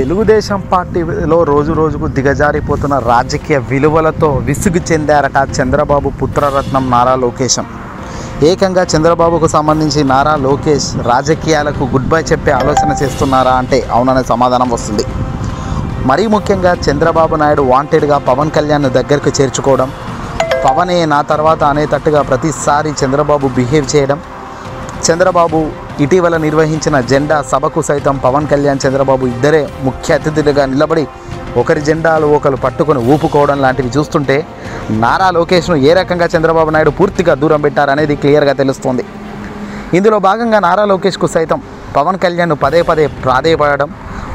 తెలుగుదేశం పార్టీలో రోజు రోజుకు దిగజారిపోతున్న రాజకీయ విలువలతో విసుగు చెందారట చంద్రబాబు పుత్రరత్నం నారా లోకేశం. ఏకంగా చంద్రబాబుకు సంబంధించి నారా లోకేష్ రాజకీయాలకు గుడ్ బై చెప్పే ఆలోచన చేస్తున్నారా అంటే అవుననే సమాధానం వస్తుంది. మరీ ముఖ్యంగా చంద్రబాబు నాయుడు వాంటెడ్గా పవన్ కళ్యాణ్ దగ్గరకు చేర్చుకోవడం, పవనే నా తర్వాత అనేటట్టుగా ప్రతిసారి చంద్రబాబు బిహేవ్ చేయడం, చంద్రబాబు ఇటీవల నిర్వహించిన జెండా సభకు సైతం పవన్ కళ్యాణ్ చంద్రబాబు ఇద్దరే ముఖ్య అతిథులుగా నిలబడి ఒకరి జెండాలు ఒకరు పట్టుకొని ఊపుకోవడం లాంటివి చూస్తుంటే నారా లోకేష్ను ఏ రకంగా చంద్రబాబు నాయుడు పూర్తిగా దూరం పెట్టారనేది క్లియర్గా తెలుస్తుంది. ఇందులో భాగంగా నారా లోకేష్కు సైతం పవన్ కళ్యాణ్ పదే పదే ప్రాధేయపడడం,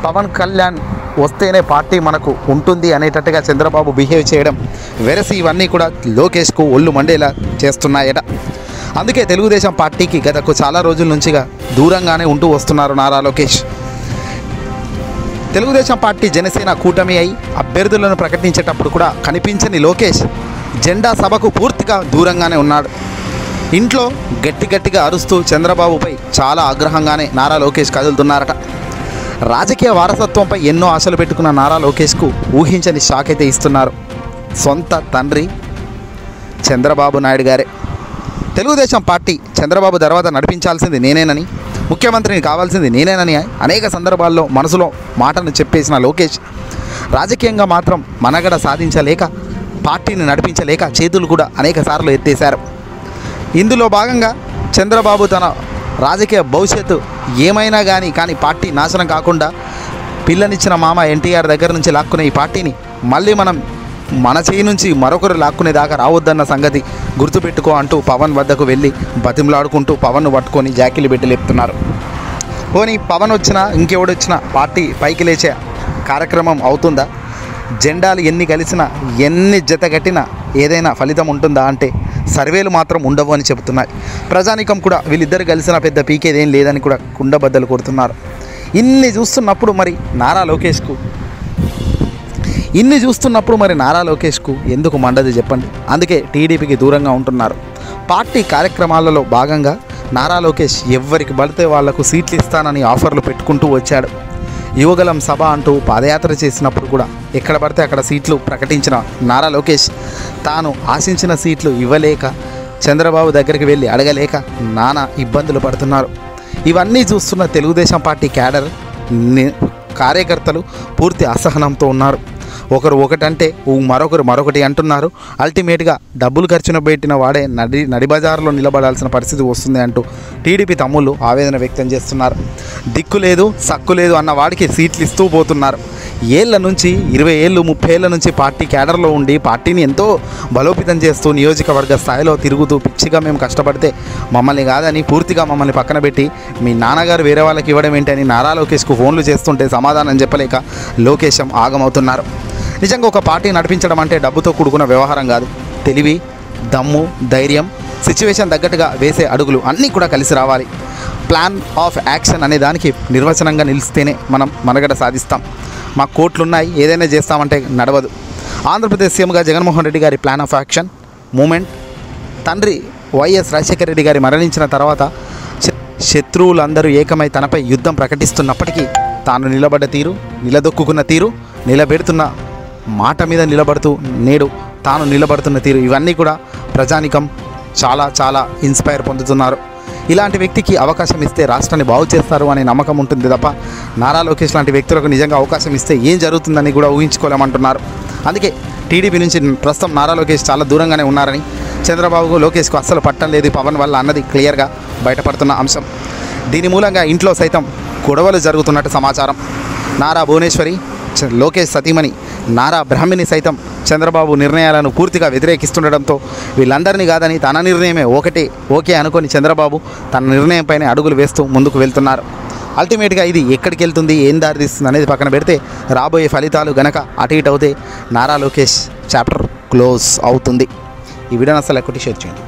పవన్ కళ్యాణ్ వస్తేనే పార్టీ మనకు ఉంటుంది అనేటట్టుగా చంద్రబాబు బిహేవ్ చేయడం వెరసి ఇవన్నీ కూడా లోకేష్కు ఒళ్ళు మండేలా చేస్తున్నాయట. అందుకే తెలుగుదేశం పార్టీకి గతకు చాలా రోజుల నుంచిగా దూరంగానే ఉంటూ వస్తున్నారు నారా లోకేష్. తెలుగుదేశం పార్టీ జనసేన కూటమి అయి అభ్యర్థులను ప్రకటించేటప్పుడు కూడా కనిపించని లోకేష్ జెండా సభకు పూర్తిగా దూరంగానే ఉన్నాడు. ఇంట్లో గట్టిగా అరుస్తూ చంద్రబాబుపై చాలా ఆగ్రహంగానే నారా లోకేష్ కదులుతున్నారట. రాజకీయ వారసత్వంపై ఎన్నో ఆశలు పెట్టుకున్న నారా లోకేష్కు ఊహించని షాక్ అయితే ఇస్తున్నారు సొంత తండ్రి చంద్రబాబు నాయుడు గారే. తెలుగుదేశం పార్టీ చంద్రబాబు తర్వాత నడిపించాల్సింది నేనేనని, ముఖ్యమంత్రిని కావాల్సింది నేనేనని అనేక సందర్భాల్లో మనసులో మాటను చెప్పేసిన లోకేష్ రాజకీయంగా మాత్రం మనగడ సాధించలేక, పార్టీని నడిపించలేక చేతులు కూడా అనేక సార్లు ఎత్తేశారు. ఇందులో భాగంగా చంద్రబాబు తన రాజకీయ భవిష్యత్తు ఏమైనా కానీ పార్టీ నాశనం కాకుండా పిల్లనిచ్చిన మామ ఎన్టీఆర్ దగ్గర నుంచి లాక్కునే ఈ పార్టీని మళ్ళీ మన చేయి నుంచి మరొకరు లాక్కునేదాకా రావద్దన్న సంగతి గుర్తుపెట్టుకో అంటూ పవన్ వద్దకు వెళ్ళి బతిమలాడుకుంటూ పవన్ను పట్టుకొని జాకీలు పెట్టి లేపుతున్నారు. పోనీ పవన్ వచ్చినా ఇంకెవడొచ్చినా పార్టీ పైకి లేచే కార్యక్రమం అవుతుందా? జెండాలు ఎన్ని కలిసినా ఎన్ని జత కట్టినా ఏదైనా ఫలితం ఉంటుందా అంటే సర్వేలు మాత్రం ఉండవు అని చెబుతున్నాయి. ప్రజానికం కూడా వీళ్ళిద్దరు కలిసిన పెద్ద పీకేదేం లేదని కూడా కుండబద్దలు కొడుతున్నారు. ఇన్ని చూస్తున్నప్పుడు మరి నారా లోకేష్కు ఎందుకు మండది చెప్పండి? అందుకే టీడీపీకి దూరంగా ఉంటున్నారు. పార్టీ కార్యక్రమాలలో భాగంగా నారా లోకేష్ ఎవరికి పడితే వాళ్లకు సీట్లు ఇస్తానని ఆఫర్లు పెట్టుకుంటూ వచ్చాడు. యువగలం సభ అంటూ పాదయాత్ర చేసినప్పుడు కూడా ఎక్కడ పడితే అక్కడ సీట్లు ప్రకటించిన నారా లోకేష్ తాను ఆశించిన సీట్లు ఇవ్వలేక చంద్రబాబు దగ్గరికి వెళ్ళి అడగలేక నానా ఇబ్బందులు పడుతున్నారు. ఇవన్నీ చూస్తున్న తెలుగుదేశం పార్టీ క్యాడర్ కార్యకర్తలు పూర్తి అసహనంతో ఉన్నారు. ఒకరు ఒకటంటే మరొకరు మరొకటి అంటున్నారు. అల్టిమేట్గా డబ్బులు ఖర్చున పెట్టిన వాడే నడి బజార్లో నిలబడాల్సిన పరిస్థితి వస్తుంది అంటూ టీడీపీ తమ్ముళ్ళు ఆవేదన వ్యక్తం చేస్తున్నారు. దిక్కు లేదు సక్కు లేదు అన్న వాడికి సీట్లు ఇస్తూ పోతున్నారు. ఏళ్ల నుంచి 20 ఏళ్ళు 30 ఏళ్ల నుంచి పార్టీ క్యాడర్లో ఉండి పార్టీని ఎంతో బలోపేతం చేస్తూ నియోజకవర్గ స్థాయిలో తిరుగుతూ పిచ్చిగా మేము కష్టపడితే మమ్మల్ని కాదని పూర్తిగా మమ్మల్ని పక్కన పెట్టి మీ నాన్నగారు వేరే వాళ్ళకి ఇవ్వడం ఏంటని నారా లోకేష్కు ఫోన్లు చేస్తుంటే సమాధానం చెప్పలేక లోకేశం ఆగమవుతున్నారు. నిజంగా ఒక పార్టీ నడిపించడం అంటే డబ్బుతో కూడుకున్న వ్యవహారం కాదు. తెలివి, దమ్ము, ధైర్యం, సిచ్యువేషన్ తగ్గట్టుగా వేసే అడుగులు అన్నీ కూడా కలిసి రావాలి. ప్లాన్ ఆఫ్ యాక్షన్ అనే దానికి నిర్వచనంగా నిలిస్తేనే మనం మనగడ సాధిస్తాం. మా కోట్లున్నాయి ఏదైనా చేస్తామంటే నడవదు. ఆంధ్రప్రదేశ్ సీఎంగా జగన్మోహన్ రెడ్డి గారి ప్లాన్ ఆఫ్ యాక్షన్ మూమెంట్ తండ్రి వైఎస్ రాజశేఖర రెడ్డి గారి మరణించిన తర్వాత శత్రువులందరూ ఏకమై తనపై యుద్ధం ప్రకటిస్తున్నప్పటికీ తాను నిలబడ్డ తీరు, నిలదొక్కున్న తీరు, నిలబెడుతున్న మాట మీద నిలబడుతూ నేడు తాను నిలబడుతున్న తీరు ఇవన్నీ కూడా ప్రజానికం చాలా ఇన్స్పైర్ పొందుతున్నారు. ఇలాంటి వ్యక్తికి అవకాశం ఇస్తే రాష్ట్రాన్ని బాగు చేస్తారు అనే నమ్మకం ఉంటుంది తప్ప నారా లోకేష్ లాంటి వ్యక్తులకు నిజంగా అవకాశం ఇస్తే ఏం జరుగుతుందని కూడా ఊహించుకోలేమంటున్నారు. అందుకే టీడీపీ నుంచి ప్రస్తుతం నారా లోకేష్ చాలా దూరంగానే ఉన్నారని, చంద్రబాబుకు లోకేష్కు అస్సలు పట్టం లేదు పవన్ వల్ల అన్నది క్లియర్గా బయటపడుతున్న అంశం. దీని మూలంగా ఇంట్లో సైతం గొడవలు జరుగుతున్నట్టు సమాచారం. నారా భువనేశ్వరి, లోకేష్ సతీమణి నారా బ్రాహ్మిణి సైతం చంద్రబాబు నిర్ణయాలను పూర్తిగా వ్యతిరేకిస్తుండడంతో వీళ్ళందరినీ కాదని తన నిర్ణయమే ఓకే అనుకొని చంద్రబాబు తన నిర్ణయంపైనే అడుగులు వేస్తూ ముందుకు వెళ్తున్నారు. అల్టిమేట్గా ఇది ఎక్కడికి వెళ్తుంది, ఏం దారితీస్తుంది అనేది పక్కన పెడితే రాబోయే ఫలితాలు గనక అటు ఇటు అవుతే నారా లోకేష్ చాప్టర్ క్లోజ్ అవుతుంది. ఈ వీడియోని అసలు ఎక్కటి షేర్ చేయండి.